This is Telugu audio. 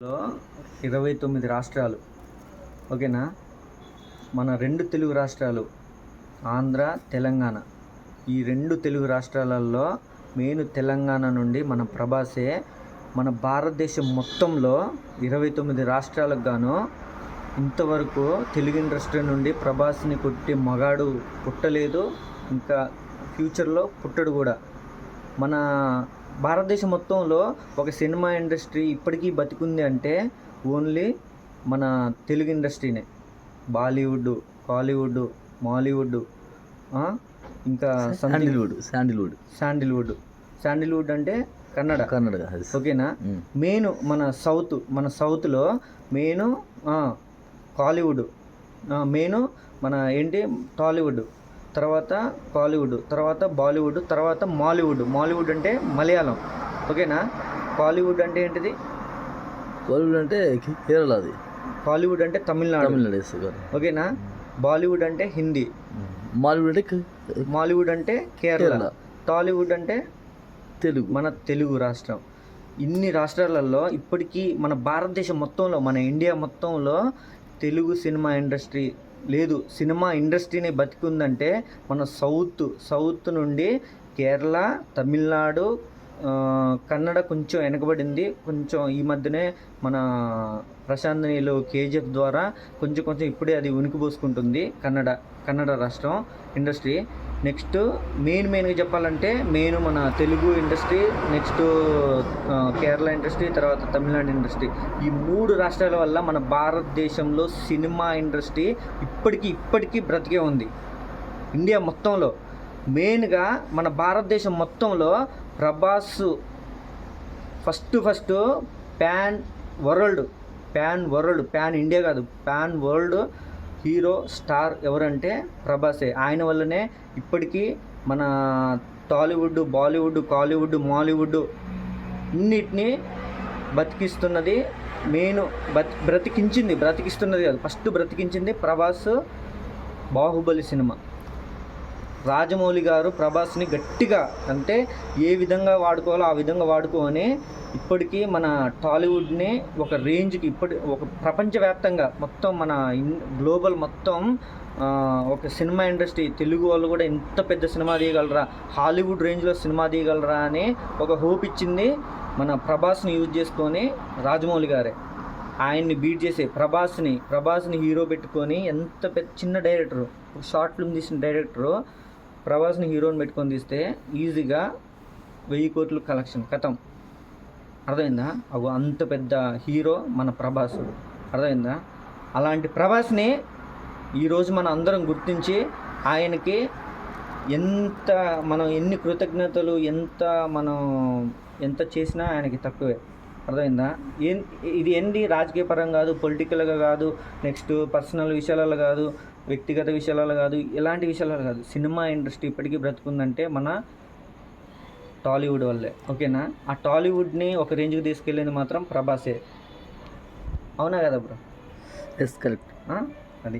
లో 29 రాష్ట్రాలు. ఓకేనా? మన 2 తెలుగు రాష్ట్రాలు ఆంధ్ర, తెలంగాణ. ఈ 2 తెలుగు రాష్ట్రాలలో మెయిన్ తెలంగాణ నుండి మన ప్రభాసే మన భారతదేశం మొత్తంలో 29 రాష్ట్రాలకు గాను ఇంతవరకు తెలుగు ఇండస్ట్రీ నుండి ప్రభాస్ని కొట్టే మగాడు పుట్టలేదు, ఇంకా ఫ్యూచర్లో పుట్టడు కూడా. మన భారతదేశం మొత్తంలో ఒక సినిమా ఇండస్ట్రీ ఇప్పటికీ బతికుంది అంటే ఓన్లీ మన తెలుగు ఇండస్ట్రీనే. బాలీవుడ్, కాలీవుడ్, మాలీవుడ్, ఇంకా శాండిల్వుడ్ అంటే కన్నడ. ఓకేనా? మెయిన్ మన సౌత్లో మెయిన్ కాలీవుడ్, మెయిన్ మన టాలీవుడ్, తర్వాత కాలీవుడ్, తర్వాత బాలీవుడ్, తర్వాత మాలీవుడ్ అంటే మలయాళం. ఓకేనా? కాలీవుడ్ అంటే ఏంటిది? కాలీవుడ్ అంటే కేరళది. కాలీవుడ్ అంటే తమిళనాడు. ఓకేనా? బాలీవుడ్ అంటే హిందీ. మాలీవుడ్ అంటే కేరళ. టాలీవుడ్ అంటే తెలుగు, మన తెలుగు రాష్ట్రం. ఇన్ని రాష్ట్రాలలో ఇప్పటికీ మన భారతదేశం మొత్తంలో, మన ఇండియా మొత్తంలో తెలుగు సినిమా ఇండస్ట్రీ లేదు. సినిమా ఇండస్ట్రీని బతికుందంటే మన సౌత్ నుండి కేరళ, తమిళనాడు, కన్నడ కొంచెం వెనకబడింది. కొంచెం ఈ మధ్యనే మన ప్రశాంత్ నీళ్ళు కేజీఎఫ్ ద్వారా కొంచెం ఇప్పుడే అది ఉనికి పోసుకుంటుంది కన్నడ రాష్ట్రం ఇండస్ట్రీ. నెక్స్ట్ మెయిన్గా చెప్పాలంటే మన Telugu industry, next Kerala industry, తర్వాత తమిళనాడు ఇండస్ట్రీ. ఈ 3 రాష్ట్రాల వల్ల మన భారతదేశంలో సినిమా ఇండస్ట్రీ ఇప్పటికీ బ్రతికే ఉంది. ఇండియా మొత్తంలో మెయిన్గా మన భారతదేశం మొత్తంలో ప్రభాస్ ఫస్ట్ ప్యాన్ ఇండియా కాదు, ప్యాన్ వరల్డ్ హీరో స్టార్ ఎవరంటే ప్రభాసే. ఆయన వల్లనే ఇప్పటికీ మన టాలీవుడ్, బాలీవుడ్, కాలీవుడ్, మాలీవుడ్ ఇన్నిటినీ బతికిస్తున్నది. మెయిన్ బ్రతికిస్తున్నది కాదు, ఫస్ట్ బ్రతికించింది ప్రభాస్. బాహుబలి సినిమా, రాజమౌళి గారు ప్రభాస్ని గట్టిగా, అంటే ఏ విధంగా వాడుకోవాలో ఆ విధంగా వాడుకొని ఇప్పటికీ మన టాలీవుడ్ని ఒక రేంజ్కి, ఒక ప్రపంచవ్యాప్తంగా మొత్తం మన గ్లోబల్ మొత్తం ఒక సినిమా ఇండస్ట్రీ, తెలుగు వాళ్ళు కూడా ఇంత పెద్ద సినిమా తీయగలరా, హాలీవుడ్ రేంజ్లో సినిమా తీయగలరా అని ఒక హోప్ ఇచ్చింది మన ప్రభాస్ని యూజ్ చేసుకొని రాజమౌళి గారే. ఆయన్ని బీట్ చేసే ప్రభాస్ని హీరో పెట్టుకొని, ఎంత పెద్ద చిన్న డైరెక్టరు, ఒక షార్ట్ ఫిల్మ్ తీసిన డైరెక్టరు ప్రభాస్ని హీరోని పెట్టుకొని తీస్తే ఈజీగా 1000 కోట్లు కలెక్షన్ కథం. అర్థమైందా? అంత పెద్ద హీరో మన ప్రభాస్. అర్థమైందా? అలాంటి ప్రభాస్ని ఈరోజు మన అందరం గుర్తించి ఆయనకి మనం ఎన్ని కృతజ్ఞతలు, ఎంత చేసినా ఆయనకి తక్కువే. అర్థమైందా? ఇది ఏంటి రాజకీయ పరంగా కాదు, పొలిటికల్గా కాదు, నెక్స్ట్ పర్సనల్ విషయాలలో కాదు, వ్యక్తిగత విషయాలలో కాదు, ఎలాంటి విషయాలలో కాదు. సినిమా ఇండస్ట్రీ ఇప్పటికీ బ్రతుకుందంటే మన టాలీవుడ్ వల్లే. ఓకేనా? ఆ టాలీవుడ్ని ఒక రేంజ్కి తీసుకెళ్ళింది మాత్రం ప్రభాసే. అవునా కదా బ్రో? Yes, correct. అది